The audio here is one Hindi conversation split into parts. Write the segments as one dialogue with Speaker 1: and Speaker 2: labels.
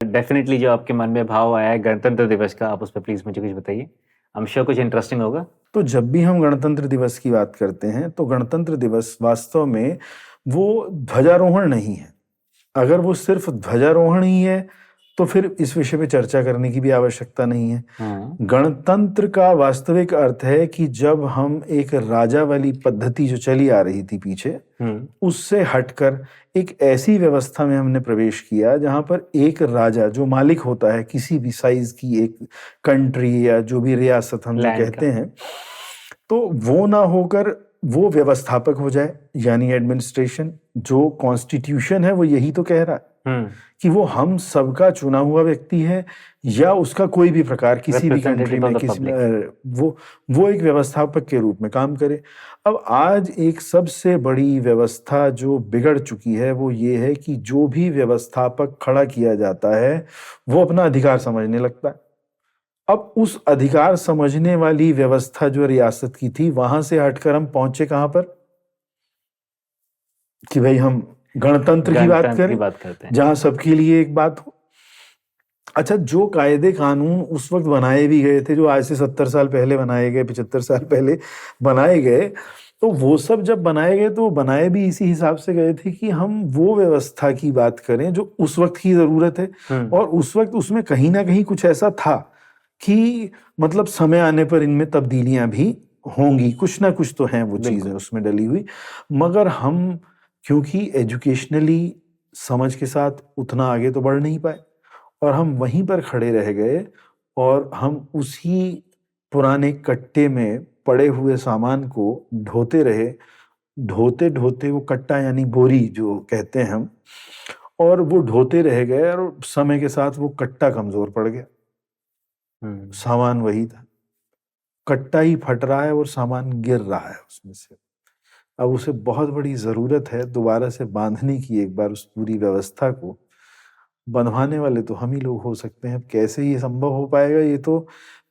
Speaker 1: डेफिनेटली जो आपके मन में भाव आया है गणतंत्र दिवस का, आप उस पर प्लीज मुझे कुछ बताइए। आई एम श्योर कुछ इंटरेस्टिंग होगा।
Speaker 2: तो जब भी हम गणतंत्र दिवस की बात करते हैं तो गणतंत्र दिवस वास्तव में वो ध्वजारोहण नहीं है। अगर वो सिर्फ ध्वजारोहण ही है तो फिर इस विषय पे चर्चा करने की भी आवश्यकता नहीं है। गणतंत्र का वास्तविक अर्थ है कि जब हम एक राजा वाली पद्धति जो चली आ रही थी पीछे, उससे हटकर एक ऐसी व्यवस्था में हमने प्रवेश किया जहां पर एक राजा जो मालिक होता है किसी भी साइज की एक कंट्री या जो भी रियासत हम जो कहते हैं, तो वो ना होकर वो व्यवस्थापक हो जाए, यानी एडमिनिस्ट्रेशन। जो कॉन्स्टिट्यूशन है वो यही तो कह रहा है कि वो हम सबका चुना हुआ व्यक्ति है, या उसका कोई भी प्रकार किसी भी कंट्री में वो एक व्यवस्थापक के रूप में काम करे। अब आज एक सबसे बड़ी व्यवस्था जो बिगड़ चुकी है वो ये है कि जो भी व्यवस्थापक खड़ा किया जाता है वो अपना अधिकार समझने लगता है। अब उस अधिकार समझने वाली व्यवस्था जो रियासत की थी वहां से हटकर हम पहुंचे कहां पर कि भाई हम गणतंत्र की बात करें, जहां सबके लिए एक बात हो। अच्छा, जो कायदे कानून उस वक्त बनाए भी गए थे, जो आज से 70 साल पहले बनाए गए, 75 साल पहले बनाए गए, तो वो सब जब बनाए गए तो बनाए भी इसी हिसाब से गए थे कि हम वो व्यवस्था की बात करें जो उस वक्त की जरूरत है। और उस वक्त उसमें कहीं ना कहीं कुछ ऐसा था कि मतलब समय आने पर इनमें तब्दीलियां भी होंगी, कुछ ना कुछ तो हैं वो चीजें उसमें डली हुई। मगर हम क्योंकि एजुकेशनली समझ के साथ उतना आगे तो बढ़ नहीं पाए और हम वहीं पर खड़े रह गए और हम उसी पुराने कट्टे में पड़े हुए सामान को ढोते रहे, ढोते ढोते वो कट्टा यानी बोरी जो कहते हैं हम, और वो ढोते रह गए और समय के साथ वो कट्टा कमजोर पड़ गया। सामान वही था, कट्टा ही फट रहा है और सामान गिर रहा है उसमें से। अब उसे बहुत बड़ी जरूरत है दोबारा से बांधने की, एक बार उस पूरी व्यवस्था को बंधवाने वाले तो हम ही लोग हो सकते हैं। कैसे ये संभव हो पाएगा, ये तो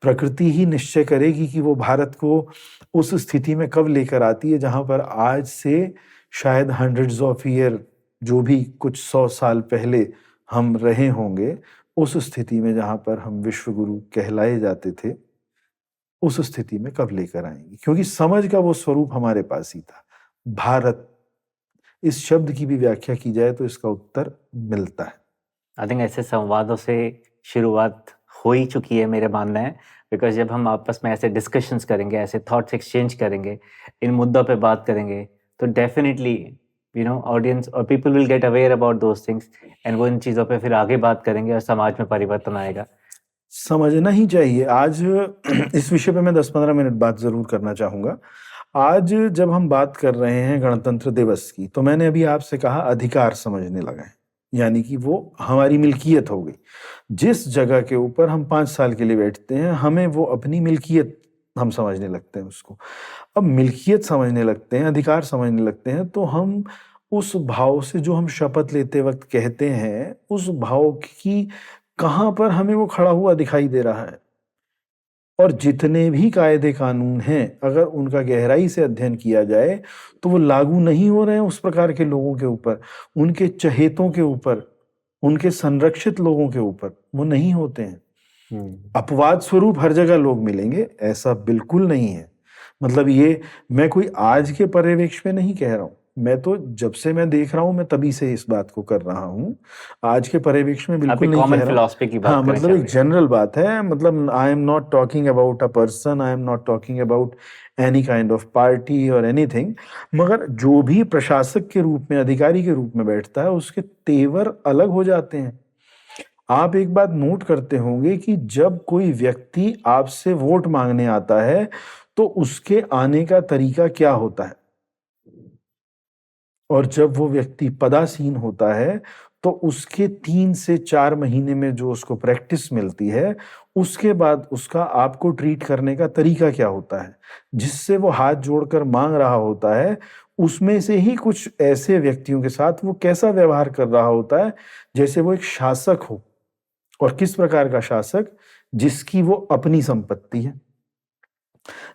Speaker 2: प्रकृति ही निश्चय करेगी कि वो भारत को उस स्थिति में कब लेकर आती है जहां पर आज से शायद हंड्रेड्स ऑफ ईयर, जो भी कुछ 100 साल पहले हम रहे होंगे, उस स्थिति में जहां पर हम विश्व गुरु कहलाए जाते थे, उस स्थिति में कब लेकर आएंगे। क्योंकि समझ का वो स्वरूप हमारे पास ही था। भारत इस शब्द की भी व्याख्या की जाए तो इसका उत्तर मिलता है।
Speaker 1: आई थिंक ऐसे संवादों से शुरुआत हो ही चुकी है, मेरे मानना है। बिकॉज जब हम आपस में ऐसे डिस्कशंस करेंगे, ऐसे थॉट्स एक्सचेंज करेंगे, इन मुद्दों पे बात करेंगे, तो डेफिनेटली ऑडियंस और people will get aware about those things, and वो इन चीज़ों पे फिर आगे बात करेंगे और समाज में परिवर्तन आएगा।
Speaker 2: समझना ही चाहिए। आज इस विषय पे मैं 10-15 मिनट बात जरूर करना चाहूंगा। आज जब हम बात कर रहे हैं गणतंत्र दिवस की, तो मैंने अभी आपसे कहा अधिकार समझने लगा है, यानी कि वो हमारी मिल्कियत हो गई। जिस जगह के ऊपर हम 5 साल के लिए बैठते हैं, हमें वो अपनी मिल्कियत हम समझने लगते हैं उसको। अब मिल्कियत समझने लगते हैं, अधिकार समझने लगते हैं, तो हम उस भाव से जो हम शपथ लेते वक्त कहते हैं, उस भाव की कहां पर हमें वो खड़ा हुआ दिखाई दे रहा है। और जितने भी कायदे कानून हैं, अगर उनका गहराई से अध्ययन किया जाए तो वो लागू नहीं हो रहे हैं उस प्रकार के लोगों के ऊपर, उनके चहेतों के ऊपर, उनके संरक्षित लोगों के ऊपर वो नहीं होते हैं। अपवाद स्वरूप हर जगह लोग मिलेंगे, ऐसा बिल्कुल नहीं है। मतलब ये मैं कोई आज के पर्यवेक्ष में नहीं कह रहा हूं, मैं तो जब से मैं देख रहा हूं, मैं तभी से इस बात को कर रहा हूं। आज के पर्यवेक्ष में बिल्कुल नहीं कह रहा हूं। हाँ, मतलब एक जनरल बात है। मतलब I am not talking about a person, I am not talking about any kind of party और एनीथिंग। मगर जो भी प्रशासक के रूप में, अधिकारी के रूप में बैठता है, उसके तेवर अलग हो जाते हैं। आप एक बात नोट करते होंगे कि जब कोई व्यक्ति आपसे वोट मांगने आता है तो उसके आने का तरीका क्या होता है, और जब वो व्यक्ति पदासीन होता है तो उसके 3 से 4 महीने में जो उसको प्रैक्टिस मिलती है, उसके बाद उसका आपको ट्रीट करने का तरीका क्या होता है। जिससे वो हाथ जोड़कर मांग रहा होता है, उसमें से ही कुछ ऐसे व्यक्तियों के साथ वो कैसा व्यवहार कर रहा होता है, जैसे वो एक शासक हो। और किस प्रकार का शासक, जिसकी वो अपनी संपत्ति है।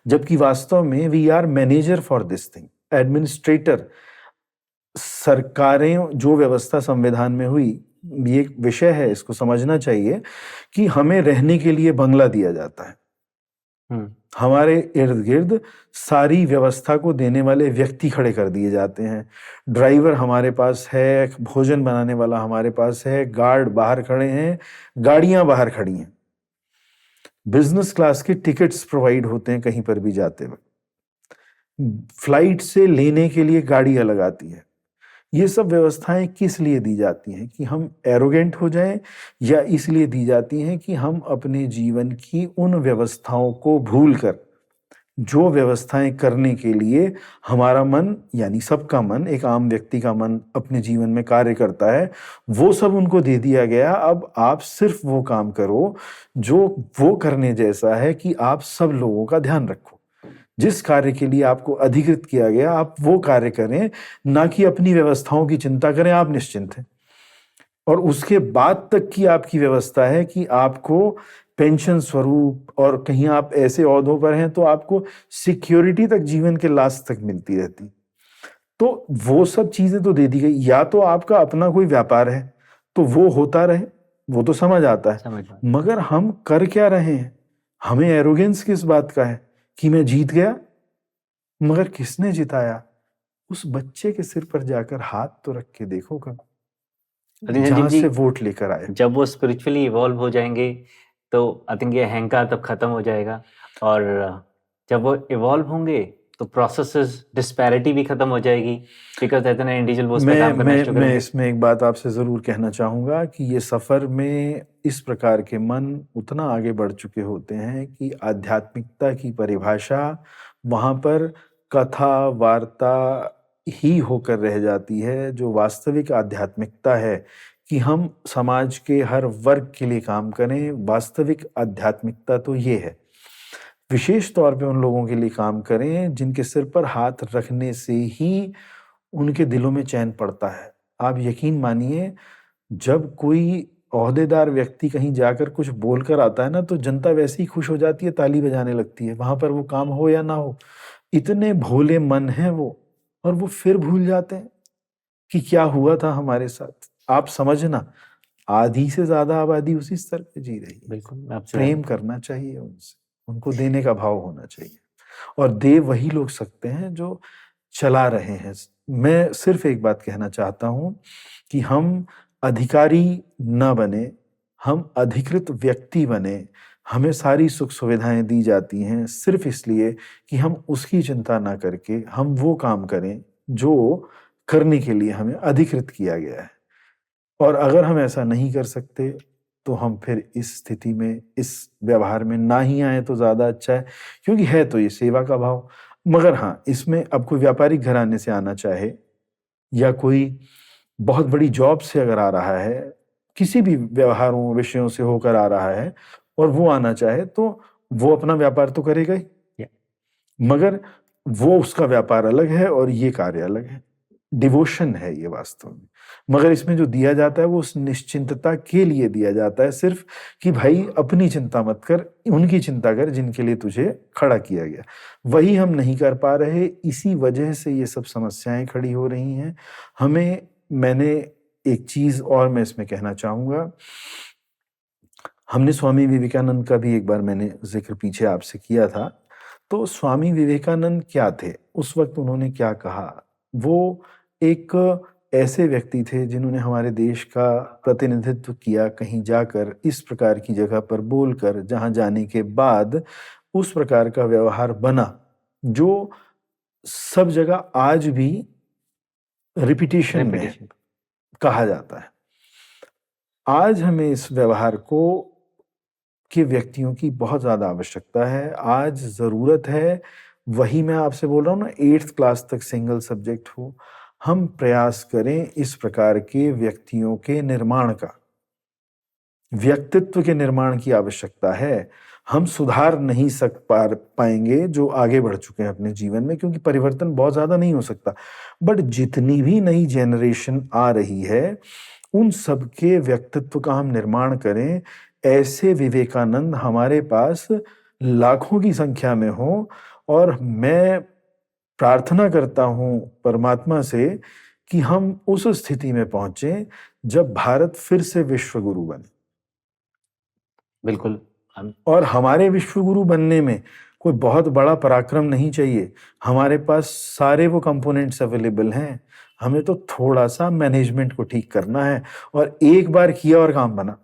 Speaker 2: जबकि वास्तव में we are manager for this thing, administrator. सरकारें जो व्यवस्था संविधान में हुई, ये एक विषय है, इसको समझना चाहिए कि हमें रहने के लिए बंगला दिया जाता है, हमारे इर्द गिर्द सारी व्यवस्था को देने वाले व्यक्ति खड़े कर दिए जाते हैं, ड्राइवर हमारे पास है, भोजन बनाने वाला हमारे पास है, गार्ड बाहर खड़े हैं, गाड़ियां बाहर खड़ी हैं, बिजनेस क्लास के टिकट्स प्रोवाइड होते हैं कहीं पर भी जाते वक्त, फ्लाइट से लेने के लिए गाड़ी अलग आती है। ये सब व्यवस्थाएं किस लिए दी जाती हैं? कि हम एरोगेंट हो जाएं, या इसलिए दी जाती हैं कि हम अपने जीवन की उन व्यवस्थाओं को भूलकर, जो व्यवस्थाएं करने के लिए हमारा मन, यानी सबका मन, एक आम व्यक्ति का मन अपने जीवन में कार्य करता है, वो सब उनको दे दिया गया। अब आप सिर्फ वो काम करो जो वो करने जैसा है कि आप सब लोगों का ध्यान रखो। जिस कार्य के लिए आपको अधिकृत किया गया, आप वो कार्य करें, ना कि अपनी व्यवस्थाओं की चिंता करें। आप निश्चिंत हैं, और उसके बाद तक की आपकी व्यवस्था है कि आपको पेंशन स्वरूप, और कहीं आप ऐसे ओहदों पर हैं तो आपको सिक्योरिटी तक, जीवन के लास्ट तक मिलती रहती। तो वो सब चीजें तो दे दी गई। या तो आपका अपना कोई व्यापार है तो वो होता रहे, वो तो समझ आता है, मगर हम कर क्या रहे हैं? हमें एरोगेंस किस बात का है कि मैं जीत गया? मगर किसने जिताया? उस बच्चे के सिर पर जाकर हाथ तो रख के देखो कब, जहां से वोट लेकर आए।
Speaker 1: जब वो स्पिरिचुअली इवॉल्व हो जाएंगे तो आई थिंक ये अहंकार तब खत्म हो जाएगा, और जब वो इवॉल्व होंगे तो प्रोसेसेस, डिस्पैरिटी भी खत्म हो जाएगी, बिकॉज कहते हैं इंडिविजुअल वो उसमें काम करना शुरू करेंगे।
Speaker 2: मैं इसमें एक बात आपसे जरूर कहना चाहूंगा कि ये सफर में इस प्रकार के मन उतना आगे बढ़ चुके होते हैं कि आध्यात्मिकता की परिभाषा वहां पर कथा वार्ता ही होकर रह जाती है। जो वास्तविक आध्यात्मिकता है कि हम समाज के हर वर्ग के लिए काम करें, वास्तविक आध्यात्मिकता तो ये है। विशेष तौर पे उन लोगों के लिए काम करें जिनके सिर पर हाथ रखने से ही उनके दिलों में चैन पड़ता है। आप यकीन मानिए, जब कोई ओहदेदार व्यक्ति कहीं जाकर कुछ बोलकर आता है ना, तो जनता वैसे ही खुश हो जाती है, ताली बजाने लगती है, वहां पर वो काम हो या ना हो। इतने भोले मन हैं वो, और वो फिर भूल जाते हैं कि क्या हुआ था हमारे साथ। आप समझना, आधी से ज्यादा आबादी उसी स्तर पे जी रही है।
Speaker 1: बिल्कुल,
Speaker 2: प्रेम करना चाहिए उनसे, उनको देने का भाव होना चाहिए, और दे वही लोग सकते हैं जो चला रहे हैं। मैं सिर्फ एक बात कहना चाहता हूं कि हम अधिकारी न बने, हम अधिकृत व्यक्ति बने। हमें सारी सुख सुविधाएं दी जाती हैं सिर्फ इसलिए कि हम उसकी चिंता ना करके हम वो काम करें जो करने के लिए हमें अधिकृत किया गया है। और अगर हम ऐसा नहीं कर सकते तो हम फिर इस स्थिति में, इस व्यवहार में ना ही आए तो ज्यादा अच्छा है, क्योंकि है तो ये सेवा का भाव। मगर हाँ, इसमें अब कोई व्यापारिक घराने से आना चाहे, या कोई बहुत बड़ी जॉब से अगर आ रहा है, किसी भी व्यवहारों विषयों से होकर आ रहा है, और वो आना चाहे, तो वो अपना व्यापार तो करेगा ही, मगर वो उसका व्यापार अलग है और ये कार्य अलग है। डिवोशन है ये वास्तव में। मगर इसमें जो दिया जाता है वो उस निश्चिंतता के लिए दिया जाता है, सिर्फ कि भाई अपनी चिंता मत कर, उनकी चिंता कर जिनके लिए तुझे खड़ा किया गया। वही हम नहीं कर पा रहे, इसी वजह से ये सब समस्याएं खड़ी हो रही हैं हमें। मैंने एक चीज और मैं इसमें कहना चाहूंगा, हमने स्वामी विवेकानंद का भी एक बार मैंने जिक्र पीछे आपसे किया था। तो स्वामी विवेकानंद क्या थे, उस वक्त उन्होंने क्या कहा? वो एक ऐसे व्यक्ति थे जिन्होंने हमारे देश का प्रतिनिधित्व किया, कहीं जाकर इस प्रकार की जगह पर बोलकर, जहां जाने के बाद उस प्रकार का व्यवहार बना जो सब जगह आज भी रिपीटेशन में कहा जाता है। आज हमें इस व्यवहार को के व्यक्तियों की बहुत ज्यादा आवश्यकता है। आज जरूरत है, वही मैं आपसे बोल रहा हूँ ना, 8th क्लास तक सिंगल सब्जेक्ट हो। हम प्रयास करें इस प्रकार के व्यक्तियों के निर्माण का, व्यक्तित्व के निर्माण की आवश्यकता है। हम सुधार नहीं पाएंगे जो आगे बढ़ चुके हैं अपने जीवन में, क्योंकि परिवर्तन बहुत ज्यादा नहीं हो सकता। बट जितनी भी नई जनरेशन आ रही है, उन सबके व्यक्तित्व का हम निर्माण करें। ऐसे विवेकानंद हमारे पास लाखों की संख्या में हो, और मैं प्रार्थना करता हूं परमात्मा से कि हम उस स्थिति में पहुंचे जब भारत फिर से विश्व गुरु बने।
Speaker 1: बिल्कुल।
Speaker 2: और हमारे विश्व गुरु बनने में कोई बहुत बड़ा पराक्रम नहीं चाहिए, हमारे पास सारे वो कंपोनेंट्स अवेलेबल हैं, हमें तो थोड़ा सा मैनेजमेंट को ठीक करना है, और एक बार किया और काम बना।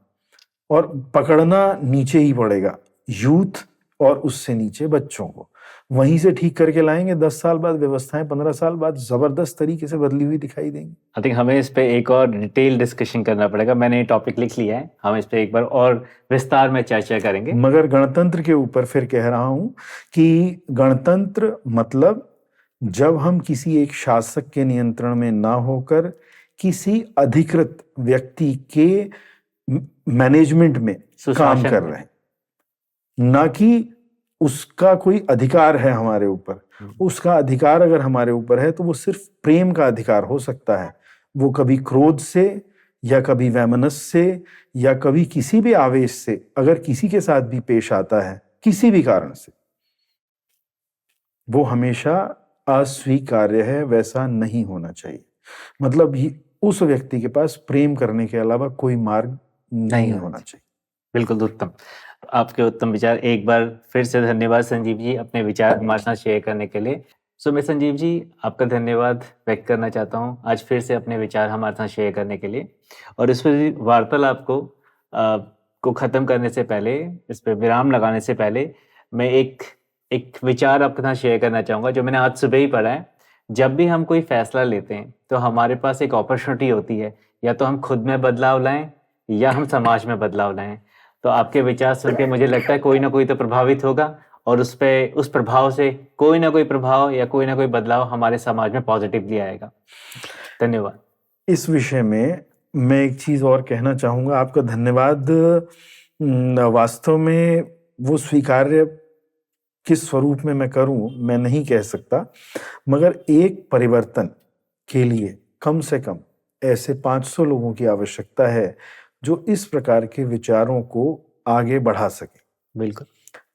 Speaker 2: और पकड़ना नीचे ही पड़ेगा, यूथ और उससे नीचे बच्चों को वहीं से ठीक करके लाएंगे। 10 साल बाद व्यवस्थाएं 15 साल बाद जबरदस्त तरीके से बदली हुई दिखाई देंगी।
Speaker 1: आई थिंक हमें इस पे एक और डिटेल डिस्कशन करना पड़ेगा। मैंने ये टॉपिक लिख लिया है, हम इस पे एक बार और विस्तार में चर्चा करेंगे।
Speaker 2: मगर गणतंत्र के ऊपर फिर कह रहा हूं कि गणतंत्र मतलब जब हम किसी एक शासक के नियंत्रण में ना होकर किसी अधिकृत व्यक्ति के मैनेजमेंट में काम कर रहे हैं, ना कि उसका कोई अधिकार है हमारे ऊपर। उसका अधिकार अगर हमारे ऊपर है तो वो सिर्फ प्रेम का अधिकार हो सकता है, वो कभी क्रोध से या कभी वैमनस्य से या कभी किसी भी आवेश से अगर किसी के साथ भी पेश आता है किसी भी कारण से, वो हमेशा अस्वीकार्य है, वैसा नहीं होना चाहिए। मतलब उस व्यक्ति के पास प्रेम करने के अलावा कोई मार्ग नहीं होना चाहिए।
Speaker 1: बिल्कुल उत्तम, आपके उत्तम विचार। एक बार फिर से धन्यवाद संजीव जी अपने विचार हमारे साथ शेयर करने के लिए। सो मैं संजीव जी आपका धन्यवाद व्यक्त करना चाहता हूँ आज फिर से अपने विचार हमारे साथ शेयर करने के लिए। और इस वार्तालाप को ख़त्म करने से पहले, इस पर विराम लगाने से पहले मैं एक विचार आपके साथ शेयर करना चाहूँगा जो मैंने आज सुबह ही पढ़ा है। जब भी हम कोई फैसला लेते हैं तो हमारे पास एक अपॉर्चुनिटी होती है, या तो हम खुद में बदलाव लाएं या हम समाज में बदलाव लाएं। तो आपके विचार सुन के मुझे लगता है कोई ना कोई तो प्रभावित होगा, और उस प्रभाव से कोई ना कोई प्रभाव या कोई ना कोई बदलाव हमारे समाज में पॉजिटिवली आएगा। धन्यवाद।
Speaker 2: इस विषय में मैं एक चीज और कहना चाहूंगा। आपका धन्यवाद वास्तव में वो स्वीकार्य किस स्वरूप में मैं करूं मैं नहीं कह सकता, मगर एक परिवर्तन के लिए कम से कम ऐसे 500 लोगों की आवश्यकता है जो इस प्रकार के विचारों को आगे बढ़ा सके।
Speaker 1: बिल्कुल,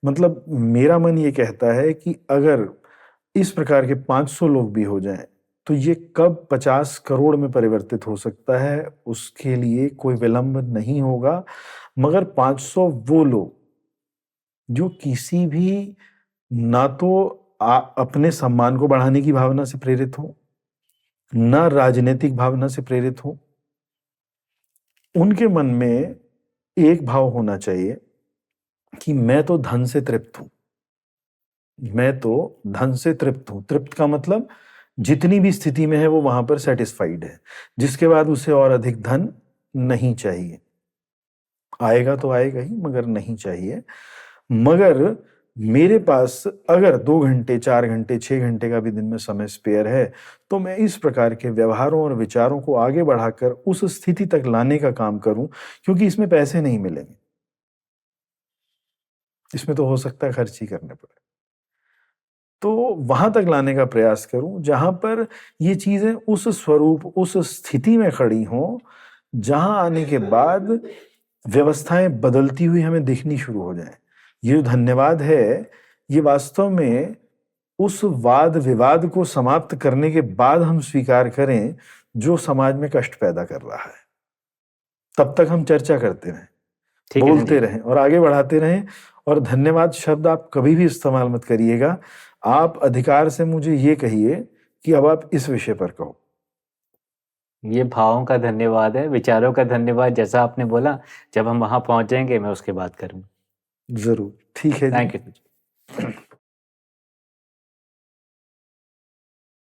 Speaker 2: मतलब मेरा मन ये कहता है कि अगर इस प्रकार के 500 लोग भी हो जाएं तो ये कब 50 करोड़ में परिवर्तित हो सकता है, उसके लिए कोई विलंब नहीं होगा। मगर 500 वो लोग जो किसी भी ना तो अपने सम्मान को बढ़ाने की भावना से प्रेरित हो, ना राजनीतिक भावना से प्रेरित हो, उनके मन में एक भाव होना चाहिए कि मैं तो धन से तृप्त हूं, मैं तो धन से तृप्त हूं। तृप्त का मतलब जितनी भी स्थिति में है वो वहां पर सेटिस्फाइड है, जिसके बाद उसे और अधिक धन नहीं चाहिए। आएगा तो आएगा ही, मगर नहीं चाहिए। मगर मेरे पास अगर 2 घंटे 4 घंटे 6 घंटे का भी दिन में समय स्पेयर है तो मैं इस प्रकार के व्यवहारों और विचारों को आगे बढ़ाकर उस स्थिति तक लाने का काम करूं, क्योंकि इसमें पैसे नहीं मिलेंगे, इसमें तो हो सकता है खर्च ही करने पड़े। तो वहां तक लाने का प्रयास करूं जहां पर ये चीजें उस स्वरूप उस स्थिति में खड़ी हों जहां आने के बाद व्यवस्थाएं बदलती हुई हमें दिखनी शुरू हो जाएं। ये जो धन्यवाद है ये वास्तव में उस वाद विवाद को समाप्त करने के बाद हम स्वीकार करें जो समाज में कष्ट पैदा कर रहा है। तब तक हम चर्चा करते रहें, बोलते रहें और आगे बढ़ाते रहें। और धन्यवाद शब्द आप कभी भी इस्तेमाल मत करिएगा। आप अधिकार से मुझे ये कहिए कि अब आप इस विषय पर कहो।
Speaker 1: ये भावों का धन्यवाद है, विचारों का धन्यवाद। जैसा आपने बोला, जब हम वहां पहुंचेंगे मैं उसके बात करूंगा।
Speaker 2: जरूर, ठीक है।
Speaker 1: Thank you.